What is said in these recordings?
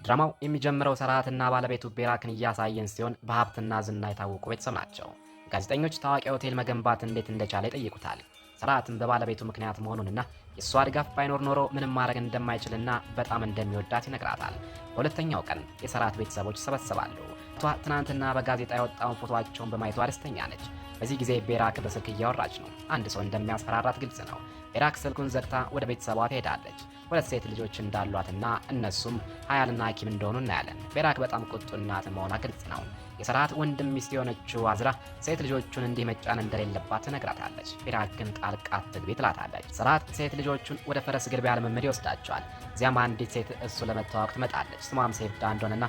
ድራማው የሚጀምረው ሰራሃትና ባለቤቱ ቤራክን እያሳየን ሲሆን በሀብትና ዝና የታወቁ ቤተሰብ ናቸው። ጋዜጠኞች ታዋቂ ሆቴል መገንባት እንዴት እንደቻለ ይጠይቁታል። ሰራሃትም በባለቤቱ ምክንያት መሆኑንና የእሷ ድጋፍ ባይኖር ኖሮ ምንም ማድረግ እንደማይችልና በጣም እንደሚወዳት ይነግራታል። በሁለተኛው ቀን የሰራሃት ቤተሰቦች ይሰበሰባሉ። ትናንትና በጋዜጣ የወጣውን ፎቶቸውን በማየቷ ደስተኛ ነች። በዚህ ጊዜ ቤራክ በስልክ እያወራች ነው። አንድ ሰው እንደሚያስፈራራት ግልጽ ነው። ቤራክ ስልኩን ዘግታ ወደ ቤተሰቧ ትሄዳለች። ሁለት ሴት ልጆች እንዳሏትና እነሱም ሀያልና ሀኪም እንደሆኑ እናያለን። ቤራክ በጣም ቁጡ እናት መሆኗ ግልጽ ነው። የሰራሃት ወንድም ሚስት የሆነችው አዝራ ሴት ልጆቹን እንዲህ መጫን እንደሌለባት ትነግራታለች። ቤራክ ግን ጣልቃ አትግቢ ትላታለች። ሰራሃት ሴት ልጆቹን ወደ ፈረስ ግልቢያ ልምምድ ይወስዳቸዋል። እዚያም አንዲት ሴት እሱ ለመተዋወቅ ትመጣለች። ስሟም ሴፍዳ እንደሆነና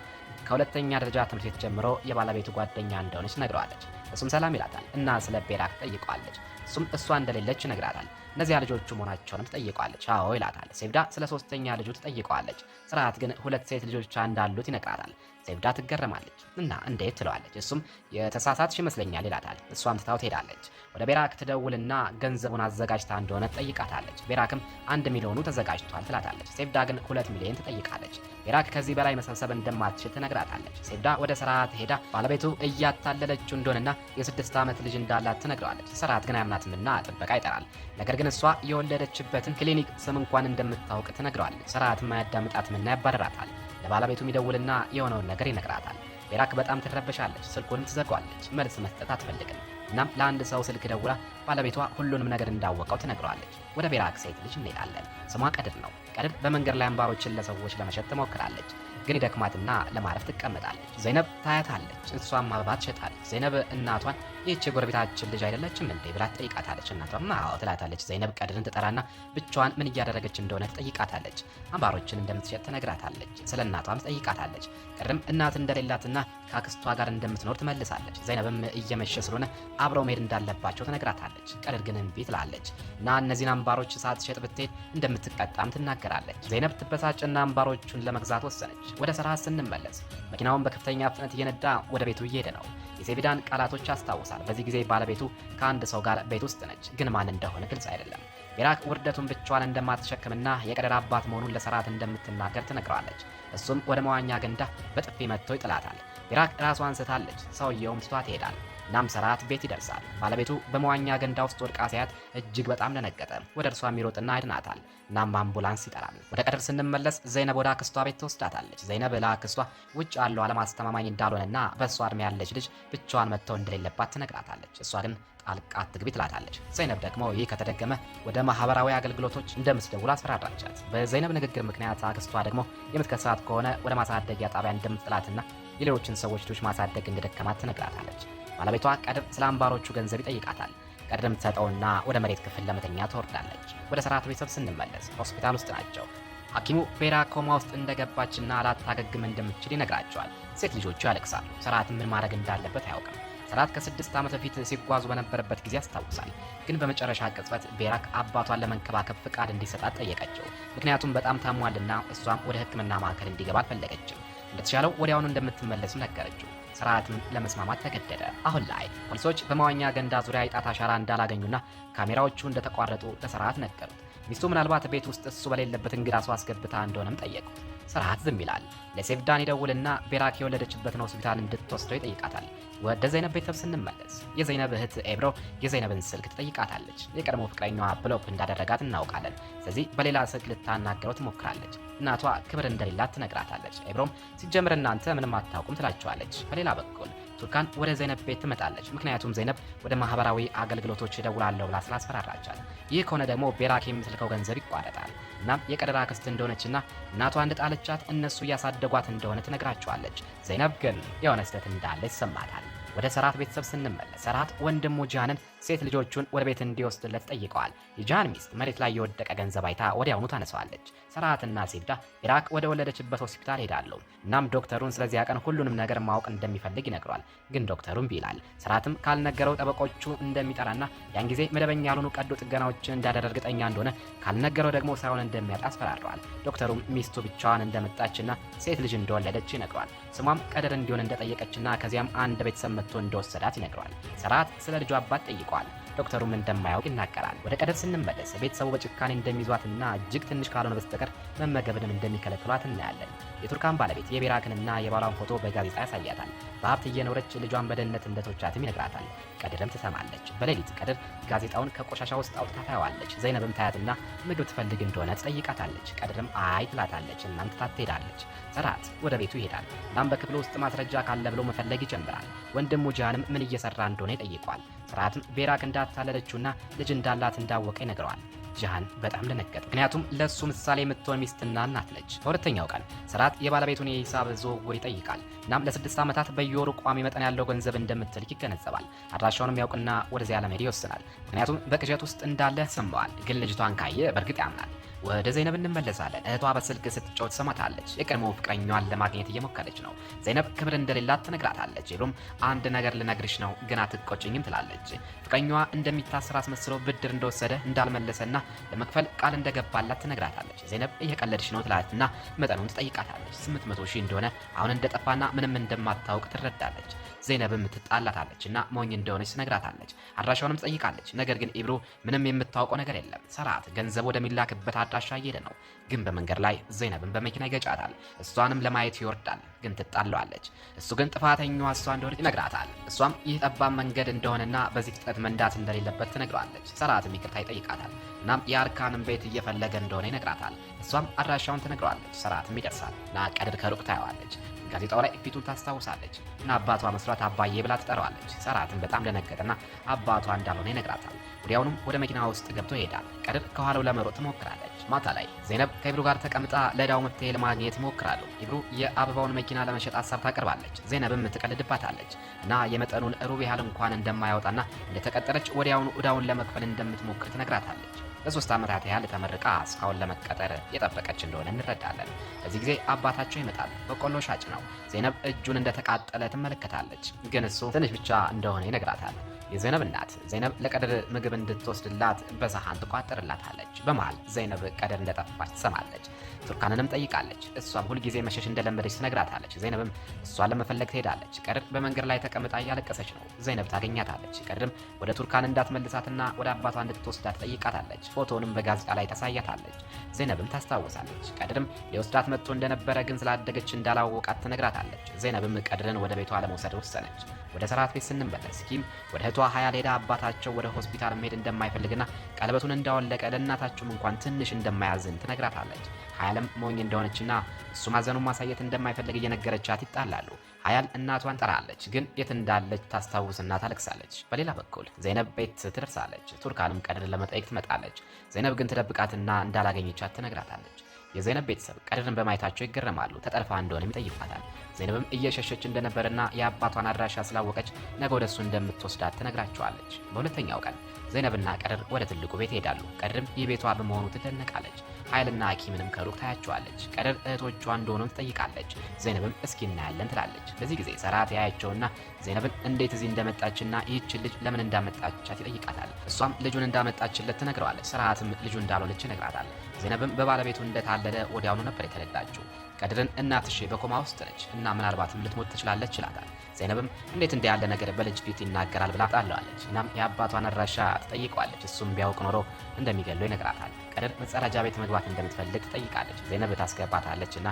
ከሁለተኛ ደረጃ ትምህርት ቤት ጀምሮ የባለቤቱ ጓደኛ እንደሆነች ትነግረዋለች። እሱም ሰላም ይላታል እና ስለ ቤራክ ጠይቀዋለች። እሱም እሷ እንደሌለች ይነግራታል። እነዚያ ልጆቹ መሆናቸውንም ትጠይቀዋለች። አዎ ይላታል። ሴፍዳ ስለ ሶስተኛ ልጁ ትጠይቀዋለች። ሰራሃት ግን ሁለት ሴት ልጆች እንዳሉት ይነግራታል። ሴፍዳ ትገረማለች እና እንዴት ትለዋለች። እሱም የተሳሳትሽ ይመስለኛል ይላታል። እሷም ትታው ትሄዳለች። ወደ ቤራክ ትደውልና ገንዘቡን አዘጋጅታ እንደሆነ ትጠይቃታለች። ቤራክም 1 ሚሊዮኑ ተዘጋጅቷል ትላታለች። ሴፍዳ ግን 2 ሚሊዮን ትጠይቃለች። ቤራክ ከዚህ በላይ መሰብሰብ እንደማትችል ትነግራታለች። ሴፍዳ ወደ ሰራሃት ሄዳ ባለቤቱ እያታለለችው እንደሆነና የ6 ዓመት ልጅ እንዳላት ትነግረዋለች። ሰራሃት ግን አያምናትምና ጥበቃ ይጠራል። ነገር ግን እሷ የወለደችበትን ክሊኒክ ስም እንኳን እንደምታውቅ ትነግረዋለች። ሰራሃትም አያዳምጣትምና ያባረራታል። ለባለቤቱ ይደውልና የሆነውን ነገር ይነግራታል። ቤራክ በጣም ትረበሻለች። ስልኩንም ትዘጋዋለች። መልስ መስጠት አትፈልግም። እናም ለአንድ ሰው ስልክ ደውላ ባለቤቷ ሁሉንም ነገር እንዳወቀው ትነግረዋለች። ወደ ቤራክ ሴት ልጅ እንሄዳለን። ስሟ ቀድር ነው። ቀድር በመንገድ ላይ አምባሮችን ለሰዎች ለመሸጥ ትሞክራለች። ግን ይደክማትና ለማረፍ ትቀመጣለች። ዘይነብ ታያታለች። እሷም አበባ ትሸጣለች። ዘይነብ እናቷን ይህች የጎረቤታችን ልጅ አይደለችም እንዴ ብላ ትጠይቃታለች። እናቷም አዎ ትላታለች። ዘይነብ ቀድርን ትጠራና ብቻዋን ምን እያደረገች እንደሆነ ትጠይቃታለች። አምባሮችን እንደምትሸጥ ትነግራታለች። ስለ እናቷም ትጠይቃታለች። ቀድርም እናት እንደሌላትና ከአክስቷ ጋር እንደምትኖር ትመልሳለች። ዘይነብም እየመሸ ስለሆነ አብረው መሄድ እንዳለባቸው ትነግራታለች። ቀድር ግን እምቢ ትላለች እና እነዚህን አምባሮች ሳትሸጥ ብትሄድ እንደምትቀጣም ትናገራለች። ዘይነብ ትበሳጭና አምባሮቹን ለመግዛት ወሰነች። ወደ ሰራሃት ስንመለስ መኪናውን በከፍተኛ ፍጥነት እየነዳ ወደ ቤቱ እየሄደ ነው። የሴቪዳን ቃላቶች ያስታውሳል። በዚህ ጊዜ ባለቤቱ ከአንድ ሰው ጋር ቤት ውስጥ ነች፣ ግን ማን እንደሆነ ግልጽ አይደለም። ቤራክ ውርደቱን ብቻዋን እንደማትሸክምና የቀደር አባት መሆኑን ለሰራሃት እንደምትናገር ትነግረዋለች። እሱም ወደ መዋኛ ገንዳ በጥፊ መጥቶ ይጥላታል። ቤራክ ራሷን ስታለች። ሰውየውም ትቷት ይሄዳል። እናም ሰራሃት ቤት ይደርሳል። ባለቤቱ በመዋኛ ገንዳ ውስጥ ወድቃ ሲያት እጅግ በጣም ደነገጠ። ወደ እርሷ የሚሮጥና ያድናታል። እናም አምቡላንስ ይጠራል። ወደ ቀድር ስንመለስ ዘይነብ ወደ አክስቷ ቤት ትወስዳታለች። ዘይነብ ለአክስቷ ውጭ ያለው ዓለም አስተማማኝ እንዳልሆነና በእሷ እድሜ ያለች ልጅ ብቻዋን መጥተው እንደሌለባት ትነግራታለች። እሷ ግን ጣልቃ አትግቢ ትላታለች። ዘይነብ ደግሞ ይህ ከተደገመ ወደ ማህበራዊ አገልግሎቶች እንደምትደውል አስፈራራቻት። በዘይነብ ንግግር ምክንያት አክስቷ ደግሞ የምትከሳት ከሆነ ወደ ማሳደጊያ ጣቢያ እንደምትጥላትና የሌሎችን ሰዎች ልጆች ማሳደግ እንደደከማት ትነግራታለች። ባለቤቷ ቀድር ስለ አምባሮቹ ገንዘብ ይጠይቃታል። ቀድርም ትሰጠውና ወደ መሬት ክፍል ለመተኛ ትወርዳለች። ወደ ሰራሃት ቤተሰብ ስንመለስ ሆስፒታል ውስጥ ናቸው። ሐኪሙ ቤራክ ኮማ ውስጥ እንደገባችና ላታገግም እንደምትችል ይነግራቸዋል። ሴት ልጆቹ ያለቅሳሉ። ሰራሃት ምን ማድረግ እንዳለበት አያውቅም። ሰራሃት ከ6 ዓመት በፊት ሲጓዙ በነበረበት ጊዜ ያስታውሳል። ግን በመጨረሻ ቅጽበት ቤራክ አባቷን ለመንከባከብ ፍቃድ እንዲሰጣት ጠየቀችው። ምክንያቱም በጣም ታሟልና እሷም ወደ ሕክምና ማዕከል እንዲገባ አልፈለገችም። እንደተሻለው ወዲያውኑ እንደምትመለስም ነገረችው። ሰራሃትም ለመስማማት ተገደደ። አሁን ላይ ፖሊሶች በመዋኛ ገንዳ ዙሪያ የጣት አሻራ እንዳላገኙና ካሜራዎቹ እንደተቋረጡ ለሰራሃት ነገሩት። ሚስቱ ምናልባት ቤት ውስጥ እሱ በሌለበት እንግዳ ሰው አስገብታ እንደሆነም ጠየቁት። ሰራሃት ዝም ይላል። ለሴፍዳን ይደውልና ቤራክ የወለደችበትን ሆስፒታል እንድትወስደው ይጠይቃታል። ወደ ዘይነብ ቤተሰብ ስንመለስ የዘይነብ እህት ኤብሮ የዘይነብን ስልክ ትጠይቃታለች። የቀድሞ ፍቅረኛዋ ብሎክ እንዳደረጋት እናውቃለን። ስለዚህ በሌላ ስልክ ልታናገረው ትሞክራለች። እናቷ ክብር እንደሌላት ትነግራታለች። ኤብሮም ሲጀምር እናንተ ምንም አታውቁም ትላቸዋለች። በሌላ በኩል ቱርካን ወደ ዘይነብ ቤት ትመጣለች። ምክንያቱም ዘይነብ ወደ ማህበራዊ አገልግሎቶች እደውላለሁ ብላ ስላስፈራራቻት። ይህ ከሆነ ደግሞ ቤራክ የምትልከው ገንዘብ ይቋረጣል። እናም የቀደር አክስት እንደሆነችና እናቷ እንደጣለቻት እነሱ እያሳደጓት እንደሆነ ትነግራቸዋለች። ዘይነብ ግን የሆነ ስህተት እንዳለ ይሰማታል። ወደ ሰራሃት ቤተሰብ ስንመለስ ሰራሃት ወንድሙ ጃንን ሴት ልጆቹን ወደ ቤት እንዲወስድለት ጠይቀዋል። የጃን ሚስት መሬት ላይ የወደቀ ገንዘብ አይታ ወዲያውኑ ታነሳዋለች። ሰራሃትና ሴፍዳ ቤራክ ወደ ወለደችበት ሆስፒታል ሄዳሉ። እናም ዶክተሩን ስለዚያ ቀን ሁሉንም ነገር ማወቅ እንደሚፈልግ ይነግሯል። ግን ዶክተሩም ቢላል ሰራሃትም ካልነገረው ጠበቆቹ እንደሚጠራና ያን ጊዜ መደበኛ ያልሆኑ ቀዶ ጥገናዎችን እንዳደረገ እርግጠኛ እንደሆነ ካልነገረው ደግሞ ሳይሆን እንደሚያጣ አስፈራረዋል። ዶክተሩም ሚስቱ ብቻዋን እንደመጣችና ሴት ልጅ እንደወለደች ይነግሯል። ስሟም ቀደር እንዲሆን እንደጠየቀችና ከዚያም አንድ ቤተሰብ መጥቶ እንደወሰዳት ይነግሯል። ሰራሃት ስለ ልጇ አባት ጠይቋል። ዶክተሩም እንደማያውቅ ይናገራል። ወደ ቀደር ስንመለስ ቤተሰቡ በጭካኔ እንደሚይዟትና እጅግ ትንሽ ካልሆነ በስተቀር መመገብንም እንደሚከለክሏት እናያለን። የቱርካን ባለቤት የቤራክንና የባሏን ፎቶ በጋዜጣ ያሳያታል። በሀብት እየኖረች ልጇን በደህንነት እንደተወቻትም ይነግራታል። ቀድርም ትሰማለች። በሌሊት ቀድር ጋዜጣውን ከቆሻሻ ውስጥ አውጥታ ታየዋለች። ዘይነብም ታያትና ምግብ ትፈልግ እንደሆነ ትጠይቃታለች። ቀድርም አይ ትላታለች። እናም ትታት ትሄዳለች። ሰራት ወደ ቤቱ ይሄዳል። እናም በክፍሉ ውስጥ ማስረጃ ካለ ብሎ መፈለግ ይጀምራል። ወንድሙ ጃንም ምን እየሰራ እንደሆነ ይጠይቋል። ሰራትም ቤራክ እንዳታለለችውና ልጅ እንዳላት እንዳወቀ ይነግረዋል። ጃሃን በጣም ደነገጠ። ምክንያቱም ለሱ ምሳሌ የምትሆን ሚስትና እናት ነች። በሁለተኛው ቀን ሰራት የባለቤቱን የሂሳብ ዝውውር ይጠይቃል። እናም ለ6 ዓመታት በየወሩ ቋሚ መጠን ያለው ገንዘብ እንደምትልክ ይገነዘባል። አድራሻውንም ያውቅና ወደዚያ ለመሄድ ይወስናል። ምክንያቱም በቅዠት ውስጥ እንዳለ ሰማዋል። ግን ልጅቷን ካየ በእርግጥ ያምናል። ወደ ዘይነብ እንመለሳለን። እህቷ በስልክ ስትጫወት ሰማታለች። የቀድሞ ፍቅረኛዋን ለማግኘት እየሞከረች ነው። ዘይነብ ክብር እንደሌላት ትነግራታለች። ይብሩም አንድ ነገር ልነግርሽ ነው ግን አትቆጭኝም ትላለች። ፍቅረኛዋ እንደሚታሰር አስመስሎ ብድር እንደወሰደ እንዳልመለሰና ለመክፈል ቃል እንደገባላት ትነግራታለች። ዘይነብ እየቀለድሽ ነው ትላትና መጠኑን ትጠይቃታለች። 800 ሺህ እንደሆነ አሁን እንደጠፋና ምንም እንደማታውቅ ትረዳለች። ዘይነብም ትጣላታለች እና ሞኝ እንደሆነች ትነግራታለች። አድራሻውንም ትጠይቃለች። ነገር ግን ኢብሩ ምንም የምታውቀው ነገር የለም። ሰራት ገንዘብ ወደሚላክበት አድራሻ እየሄደ ነው። ግን በመንገድ ላይ ዘይነብን በመኪና ይገጫታል። እሷንም ለማየት ይወርዳል፣ ግን ትጣለዋለች። እሱ ግን ጥፋተኛዋ እሷ እንደሆነ ይነግራታል። እሷም ይህ ጠባብ መንገድ እንደሆነና በዚህ ፍጥነት መንዳት እንደሌለበት ትነግረዋለች። ሰራትም ይቅርታ ይጠይቃታል። እናም የአርካንን ቤት እየፈለገ እንደሆነ ይነግራታል። እሷም አድራሻውን ትነግረዋለች። ሰራትም ይደርሳል እና ቀድር ከሩቅ ታየዋለች። ጋዜጣው ላይ ፊቱን ታስታውሳለች እና አባቷ መስራት አባዬ ብላ ትጠራዋለች። ሰራትም በጣም ደነገጠና አባቷ እንዳልሆነ ይነግራታል። ወዲያውኑም ወደ መኪና ውስጥ ገብቶ ይሄዳል። ቀድር ከኋላው ለመሮጥ ትሞክራለች። ማታ ላይ ዘይነብ ከኢብሩ ጋር ተቀምጣ ለዕዳው መፍትሄ ለማግኘት ይሞክራሉ። ኢብሩ የአበባውን መኪና ለመሸጥ ሀሳብ ታቀርባለች። ዘይነብም ትቀልድባታለች እና የመጠኑን ሩብ ያህል እንኳን እንደማያወጣና እንደተቀጠረች ወዲያውኑ ዕዳውን ለመክፈል እንደምትሞክር ትነግራታለች። ለ3 ዓመታት ያህል ተመርቃ እስካሁን ለመቀጠር የጠበቀች እንደሆነ እንረዳለን። በዚህ ጊዜ አባታቸው ይመጣል። በቆሎ ሻጭ ነው። ዘይነብ እጁን እንደተቃጠለ ትመለከታለች። ግን እሱ ትንሽ ብቻ እንደሆነ ይነግራታል። የዘይነብ እናት ዘይነብ ለቀድር ምግብ እንድትወስድላት በሰሃን ትቋጥርላታለች። በመሃል ዘይነብ ቀድር እንደጠፋች ትሰማለች። ቱርካንንም ጠይቃለች። እሷም ሁልጊዜ መሸሽ እንደለመደች ትነግራታለች። ዘይነብም እሷን ለመፈለግ ትሄዳለች። ቀድር በመንገድ ላይ ተቀምጣ እያለቀሰች ነው። ዘይነብ ታገኛታለች። ቀድርም ወደ ቱርካን እንዳትመልሳትና ወደ አባቷ እንድትወስዳት ጠይቃታለች። ፎቶውንም በጋዜጣ ላይ ታሳያታለች። ዘይነብም ታስታውሳለች። ቀድርም ሊወስዳት መጥቶ እንደነበረ ግን ስላደገች እንዳላወቃት ትነግራታለች። ዘይነብም ቀድርን ወደ ቤቷ ለመውሰድ ወሰነች። ወደ ሰራት ቤት ስንመለስ ኪም ወደ እህቷ ሀያል ሄዳ አባታቸው ወደ ሆስፒታል መሄድ እንደማይፈልግና ቀለበቱን እንዳወለቀ ለእናታቸውም እንኳን ትንሽ እንደማያዝን ትነግራታለች። ሀያልም ሞኝ እንደሆነችና እሱ ማዘኑን ማሳየት እንደማይፈልግ እየነገረቻት ይጣላሉ። ሀያል እናቷን ጠራለች፣ ግን የት እንዳለች ታስታውስና ታለቅሳለች። በሌላ በኩል ዘይነብ ቤት ትደርሳለች። ቱርካንም ቀድርን ለመጠየቅ ትመጣለች። ዘይነብ ግን ትደብቃትና እንዳላገኘቻት ትነግራታለች። የዘይነብ ቤተሰብ ቀድርን በማየታቸው ይገረማሉ። ተጠልፋ እንደሆነም ይጠይቋታል። ዘይነብም እየሸሸች እንደነበርና የአባቷን አድራሻ ስላወቀች ነገ ወደሱ እንደምትወስዳት ትነግራቸዋለች። በሁለተኛው ቀን ዘይነብና ቀድር ወደ ትልቁ ቤት ይሄዳሉ። ቀድርም ይህ ቤቷ በመሆኑ ትደነቃለች። ኃይልና ሐኪምንም ከሩቅ ታያቸዋለች። ቀድር እህቶቿ እንደሆኑ ትጠይቃለች። ዘይነብም እስኪ እናያለን ትላለች። በዚህ ጊዜ ሰራት ያያቸውና ዘይነብን እንዴት እዚህ እንደመጣችና ይህችን ልጅ ለምን እንዳመጣቻት ይጠይቃታል። እሷም ልጁን እንዳመጣችለት ትነግረዋለች። ሰራትም ልጁ እንዳልሆነች ይነግራታል። ዘይነብም በባለቤቱ እንደታለለ ወዲያውኑ ነበር የተረዳችው። ቀድርን እናትሽ በኮማ ውስጥ ነች እና ምናልባትም ልትሞት ትችላለች ይላታል። ዘይነብም እንዴት እንዲህ ያለ ነገር በልጅ ፊት ይናገራል ብላ ጣለዋለች። እናም የአባቷን አድራሻ ትጠይቀዋለች። እሱም ቢያውቅ ኖሮ እንደሚገለው ይነግራታል። ቀድር መጸዳጃ ቤት መግባት እንደምትፈልግ ትጠይቃለች። ዘይነብ ታስገባታለች እና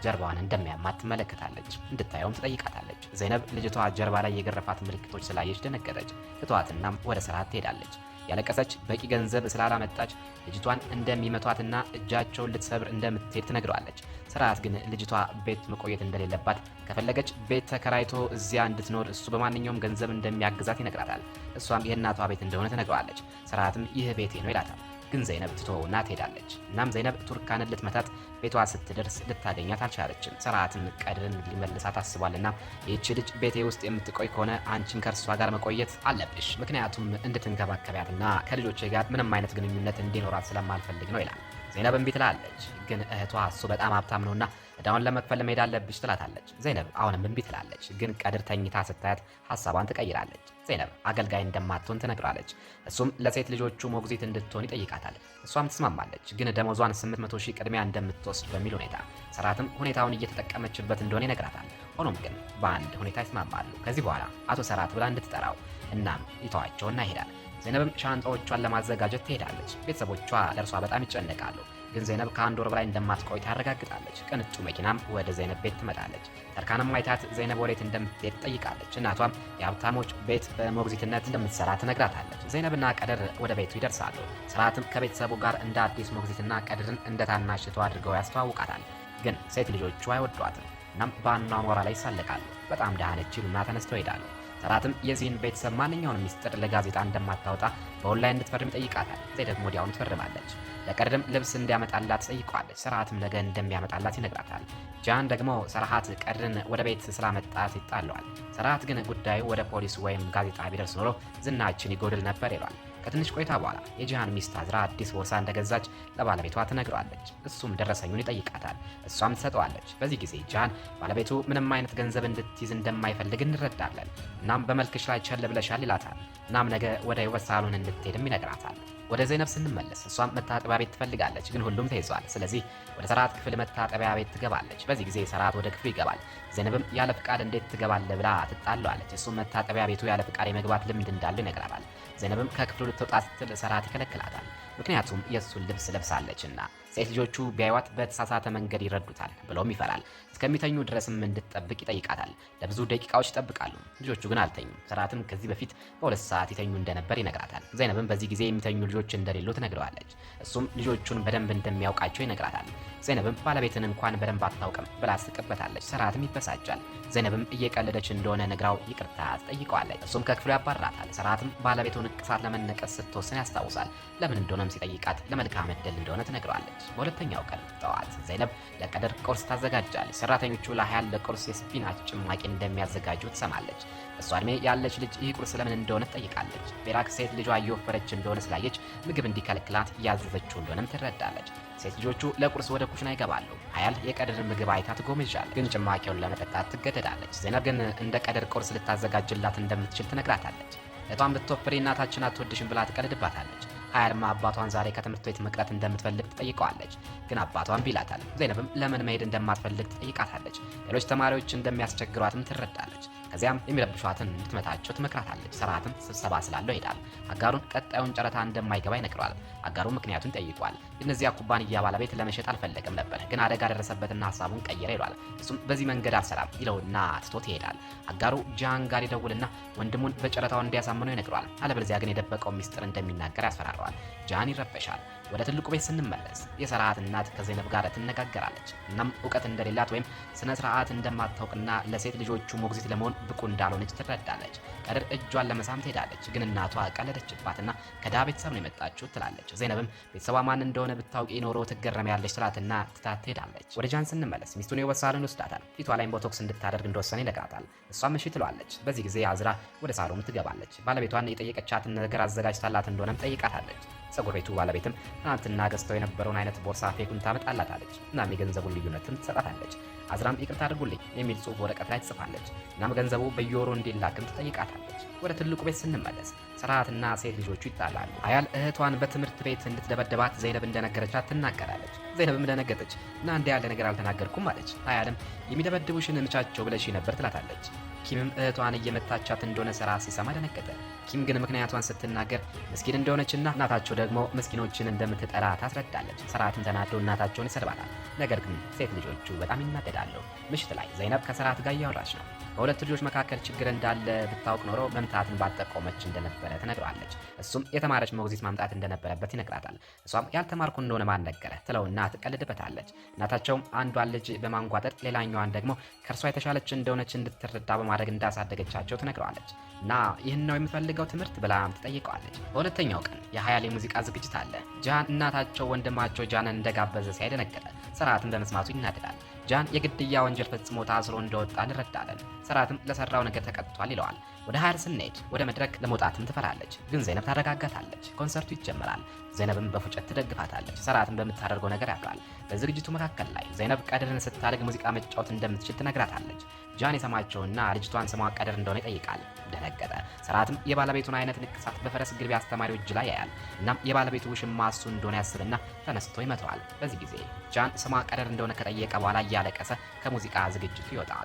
ጀርባዋን እንደሚያማት ትመለከታለች። እንድታየውም ትጠይቃታለች። ዘይነብ ልጅቷ ጀርባ ላይ የገረፋት ምልክቶች ስላየች ደነገጠች። ትቷትናም ወደ ሰራት ትሄዳለች። ያለቀሰች በቂ ገንዘብ ስላላመጣች ልጅቷን እንደሚመቷትና እጃቸውን ልትሰብር እንደምትሄድ ትነግረዋለች። ሰራት ግን ልጅቷ ቤት መቆየት እንደሌለባት ከፈለገች ቤት ተከራይቶ እዚያ እንድትኖር እሱ በማንኛውም ገንዘብ እንደሚያግዛት ይነግራታል። እሷም የእናቷ ቤት እንደሆነ ትነግረዋለች። ሰራትም ይህ ቤቴ ነው ይላታል። ግን ዘይነብ ትተወውና ትሄዳለች። እናም ዘይነብ ቱርካንን ልትመታት ቤቷ ስትደርስ ልታገኛት አልቻለችም። ሰራትም ቀድርን ሊመልሳት አስቧልና ይህች ልጅ ቤቴ ውስጥ የምትቆይ ከሆነ አንቺን ከእርሷ ጋር መቆየት አለብሽ፣ ምክንያቱም እንድትንከባከቢያትና ከልጆቼ ጋር ምንም አይነት ግንኙነት እንዲኖራት ስለማልፈልግ ነው ይላል። ዘይነብ እምቢ ትላለች። ግን እህቷ እሱ በጣም ሀብታም ነውና ዕዳውን ለመክፈል መሄድ አለብሽ ትላታለች። ዘይነብ አሁንም እምቢ ትላለች። ግን ቀድር ተኝታ ስታያት ሀሳቧን ትቀይራለች። ዘይነብ አገልጋይ እንደማትሆን ትነግራለች። እሱም ለሴት ልጆቹ ሞግዚት እንድትሆን ይጠይቃታል። እሷም ትስማማለች። ግን ደሞዟን 800 ሺህ ቅድሚያ እንደምትወስድ በሚል ሁኔታ ሰራትም ሁኔታውን እየተጠቀመችበት እንደሆነ ይነግራታል። ሆኖም ግን በአንድ ሁኔታ ይስማማሉ። ከዚህ በኋላ አቶ ሰራት ብላ እንድትጠራው እናም ይተዋቸውና ይሄዳል። ዘይነብም ሻንጣዎቿን ለማዘጋጀት ትሄዳለች። ቤተሰቦቿ ለእርሷ በጣም ይጨነቃሉ። ግን ዘይነብ ከአንድ ወር በላይ እንደማትቆይ ታረጋግጣለች። ቅንጡ መኪናም ወደ ዘይነብ ቤት ትመጣለች። ተርካንም አይታት ዘይነብ ወዴት እንደምትሄድ ትጠይቃለች። እናቷም የሀብታሞች ቤት በሞግዚትነት እንደምትሰራ ትነግራታለች። ዘይነብና ቀድር ወደ ቤቱ ይደርሳሉ። ስርዓትም ከቤተሰቡ ጋር እንደ አዲስ ሞግዚትና ቀድርን እንደ ታናሽ እህቱ አድርገው ያስተዋውቃታል። ግን ሴት ልጆቹ አይወዷትም። እናም በአኗኗሯ ላይ ይሳለቃሉ። በጣም ደሃ ነች ይሉና ተነስተው ይሄዳሉ። ሰራትም የዚህን ቤተሰብ ማንኛውንም ሚስጥር ለጋዜጣ እንደማታወጣ በኦንላይን እንድትፈርም ይጠይቃታል። ዘይነብ ወዲያውኑ ትፈርማለች። ለቀድርም ልብስ እንዲያመጣላት ትጠይቀዋለች። ሰራትም ነገ እንደሚያመጣላት ይነግራታል። ጃን ደግሞ ሰራሃት ቀድርን ወደ ቤት ስላመጣት ይጣለዋል። ሰራሃት ግን ጉዳዩ ወደ ፖሊስ ወይም ጋዜጣ ቢደርስ ኖሮ ዝናችን ይጎድል ነበር ይሏል። ከትንሽ ቆይታ በኋላ የጂሃን ሚስት አዝራ አዲስ ቦርሳ እንደገዛች ለባለቤቷ ትነግረዋለች። እሱም ደረሰኙን ይጠይቃታል። እሷም ትሰጠዋለች። በዚህ ጊዜ ጂሃን ባለቤቱ ምንም አይነት ገንዘብ እንድትይዝ እንደማይፈልግ እንረዳለን። እናም በመልክሽ ላይ ቸል ብለሻል ይላታል። እናም ነገ ወደ ውበት ሳሎን እንድትሄድም ይነግራታል። ወደ ዘይነብ ስንመለስ እሷም መታጠቢያ ቤት ትፈልጋለች፣ ግን ሁሉም ተይዟል። ስለዚህ ወደ ሰራሃት ክፍል መታጠቢያ ቤት ትገባለች። በዚህ ጊዜ ሰራሃት ወደ ክፍሉ ይገባል። ዘይነብም ያለ ፍቃድ እንዴት ትገባለህ ብላ ትጣለዋለች። እሱም መታጠቢያ ቤቱ ያለ ፍቃድ የመግባት ልምድ እንዳለው ይነግራታል። ዘይነብም ከክፍሉ ልትወጣ ስትል ሰራሃት ይከለክላታል። ምክንያቱም የእሱን ልብስ ለብሳለችና። ሴት ልጆቹ ቢያዩዋት በተሳሳተ መንገድ ይረዱታል ብሎም ይፈራል። እስከሚተኙ ድረስም እንድትጠብቅ ይጠይቃታል። ለብዙ ደቂቃዎች ይጠብቃሉ። ልጆቹ ግን አልተኙም። ሰራሃትም ከዚህ በፊት በ2 ሰዓት ይተኙ እንደነበር ይነግራታል። ዘይነብም በዚህ ጊዜ የሚተኙ ልጆች እንደሌሉ ትነግረዋለች። እሱም ልጆቹን በደንብ እንደሚያውቃቸው ይነግራታል። ዘይነብም ባለቤትን እንኳን በደንብ አታውቅም ብላ ትስቅበታለች። ሰራሃትም ይበሳጫል። ዘይነብም እየቀለደች እንደሆነ ነግራው ይቅርታ ትጠይቀዋለች። እሱም ከክፍሉ ያባራታል። ሰራሃትም ባለቤቱን ንቅሳት ለመነቀስ ስትወስን ያስታውሳል። ለምን እንደሆነም ሲጠይቃት ለመልካም ዕድል እንደሆነ ትነግረዋለች። በሁለተኛው ቀን ጠዋት ዘይነብ ለቀድር ቁርስ ታዘጋጃለች። ሰራተኞቹ ለሀያል ለቁርስ የስፒናች ጭማቂ እንደሚያዘጋጁ ትሰማለች። እሷ እድሜ ያለች ልጅ ይህ ቁርስ ለምን እንደሆነ ትጠይቃለች። ቤራክ ሴት ልጇ እየወፈረች እንደሆነ ስላየች ምግብ እንዲከለክላት እያዘዘችው እንደሆነም ትረዳለች። ሴት ልጆቹ ለቁርስ ወደ ኩሽና ይገባሉ። ሀያል የቀድር ምግብ አይታ ትጎመዣለች፣ ግን ጭማቂውን ለመጠጣት ትገደዳለች። ዘይነብ ግን እንደ ቀድር ቁርስ ልታዘጋጅላት እንደምትችል ትነግራታለች። እቷን ብትወፍሪ እናታችን አትወድሽም ብላ ትቀልድባታለች። ሀያልማ አባቷን ዛሬ ከትምህርት ቤት መቅረት እንደምትፈልግ ትጠይቀዋለች። ግን አባቷን ቢላታል። ዘይነብም ለምን መሄድ እንደማትፈልግ ትጠይቃታለች። ሌሎች ተማሪዎች እንደሚያስቸግሯትም ትረዳለች። ከዚያም የሚረብሿትን እንድትመታቸው ትመክራታለች። ሰራሃትም ስብሰባ ስላለው ይሄዳል። አጋሩን ቀጣዩን ጨረታ እንደማይገባ ይነግረዋል። አጋሩ ምክንያቱን ጠይቋል። የእነዚያ ኩባንያ ባለቤት ለመሸጥ አልፈለገም ነበር፣ ግን አደጋ ደረሰበትና ሀሳቡን ቀየረ ይሏል። እሱም በዚህ መንገድ አልሰራም ይለውና ትቶት ይሄዳል። አጋሩ ጃን ጋር ይደውልና ወንድሙን በጨረታው እንዲያሳምነው ይነግረዋል። አለበለዚያ ግን የደበቀውን ሚስጥር እንደሚናገር ያስፈራረዋል። ጃን ይረበሻል። ወደ ትልቁ ቤት ስንመለስ የሰራሃት እናት ከዘይነብ ጋር ትነጋገራለች። እናም እውቀት እንደሌላት ወይም ስነ ስርዓት እንደማታውቅና ለሴት ልጆቹ ሞግዚት ለመሆን ብቁ እንዳልሆነች ትረዳለች። ቀድር እጇን ለመሳም ትሄዳለች፣ ግን እናቷ ቀለደችባትና ከድሃ ቤተሰብ ነው የመጣችው ትላለች። ዘይነብም ቤተሰቧ ማን እንደሆነ ብታውቂ ኖሮ ትገረሚያለች ትላትና ትታት ትሄዳለች። ወደ ጃን ስንመለስ ሚስቱን የውበት ሳሎን ይወስዳታል። ፊቷ ላይም ቦቶክስ እንድታደርግ እንደወሰነ ይነግራታል። እሷም እሺ ትለዋለች። በዚህ ጊዜ አዝራ ወደ ሳሎኑ ትገባለች። ባለቤቷን የጠየቀቻትን ነገር አዘጋጅታላት እንደሆነም ጠይቃታለች። ፀጉር ቤቱ ባለቤትም ትናንትና ገዝተው የነበረውን አይነት ቦርሳ ፌኩን ታመጣላታለች። እናም የገንዘቡን ልዩነትም ትሰጣታለች። አዝራም ይቅርታ አድርጉልኝ የሚል ጽሑፍ ወረቀት ላይ ትጽፋለች። እናም ገንዘቡ በየወሩ እንዲላክም ትጠይቃታለች። ወደ ትልቁ ቤት ስንመለስ ሰራሃትና ሴት ልጆቹ ይጣላሉ። ሀያል እህቷን በትምህርት ቤት እንድትደበደባት ዘይነብ እንደነገረቻት ትናገራለች። ዘይነብም ደነገጠች እና እንዲህ ያለ ነገር አልተናገርኩም አለች። ሀያልም የሚደበድቡሽን ምቻቸው ብለሽ ነበር ትላታለች። ኪምም እህቷን እየመታቻት እንደሆነ ሰራሃት ሲሰማ ደነገጠ። ኪም ግን ምክንያቷን ስትናገር ምስኪን እንደሆነችና እናታቸው ደግሞ ምስኪኖችን እንደምትጠራ ታስረዳለች። ሰራሃትም ተናዶ እናታቸውን ይሰድባታል። ነገር ግን ሴት ልጆቹ በጣም ይናደዳሉ። ምሽት ላይ ዘይነብ ከሰራሃት ጋር እያወራች ነው። በሁለት ልጆች መካከል ችግር እንዳለ ብታውቅ ኖሮ መምታትን ባጠቆመች እንደነበረ ትነግረዋለች። እሱም የተማረች ሞግዚት ማምጣት እንደነበረበት ይነግራታል። እሷም ያልተማርኩ እንደሆነ ማን ነገረ ትለውና ትቀልድበታለች። እናታቸውም አንዷን ልጅ በማንጓጠጥ ሌላኛዋን ደግሞ ከእርሷ የተሻለች እንደሆነች እንድትረዳ በማድረግ እንዳሳደገቻቸው ትነግረዋለች። እና ይህን ነው የምፈልገው ትምህርት ብላም ትጠይቀዋለች። በሁለተኛው ቀን የሀያል የሙዚቃ ዝግጅት አለ። ጃን እናታቸው ወንድማቸው ጃንን እንደጋበዘ ሲያይደነገጠ ሰራሃትን በመስማቱ ይናደዳል። ጃን የግድያ ወንጀል ፈጽሞ ታስሮ እንደወጣ እንረዳለን። ሰራሃትም ለሰራው ነገር ተቀጥቷል ይለዋል። ወደ ሀያል ስንሄድ ወደ መድረክ ለመውጣትም ትፈራለች፣ ግን ዘይነብ ታረጋጋታለች። ኮንሰርቱ ይጀምራል። ዘይነብም በፉጨት ትደግፋታለች። ሰራሃትን በምታደርገው ነገር ያፍራል። በዝግጅቱ መካከል ላይ ዘይነብ ቀድርን ስታድግ ሙዚቃ መጫወት እንደምትችል ትነግራታለች። ጃን የሰማቸውና ልጅቷን ስሟ ቀድር እንደሆነ ይጠይቃል። ደነገጠ። ሰራሃትም የባለቤቱን አይነት ንቅሳት በፈረስ ግልቢያ አስተማሪው እጅ ላይ ያያል። እናም የባለቤቱ ውሽማ እሱ እንደሆነ ያስብና ተነስቶ ይመተዋል። በዚህ ጊዜ ጃን ስሟ ቀድር እንደሆነ ከጠየቀ በኋላ እያለቀሰ ከሙዚቃ ዝግጅቱ ይወጣል።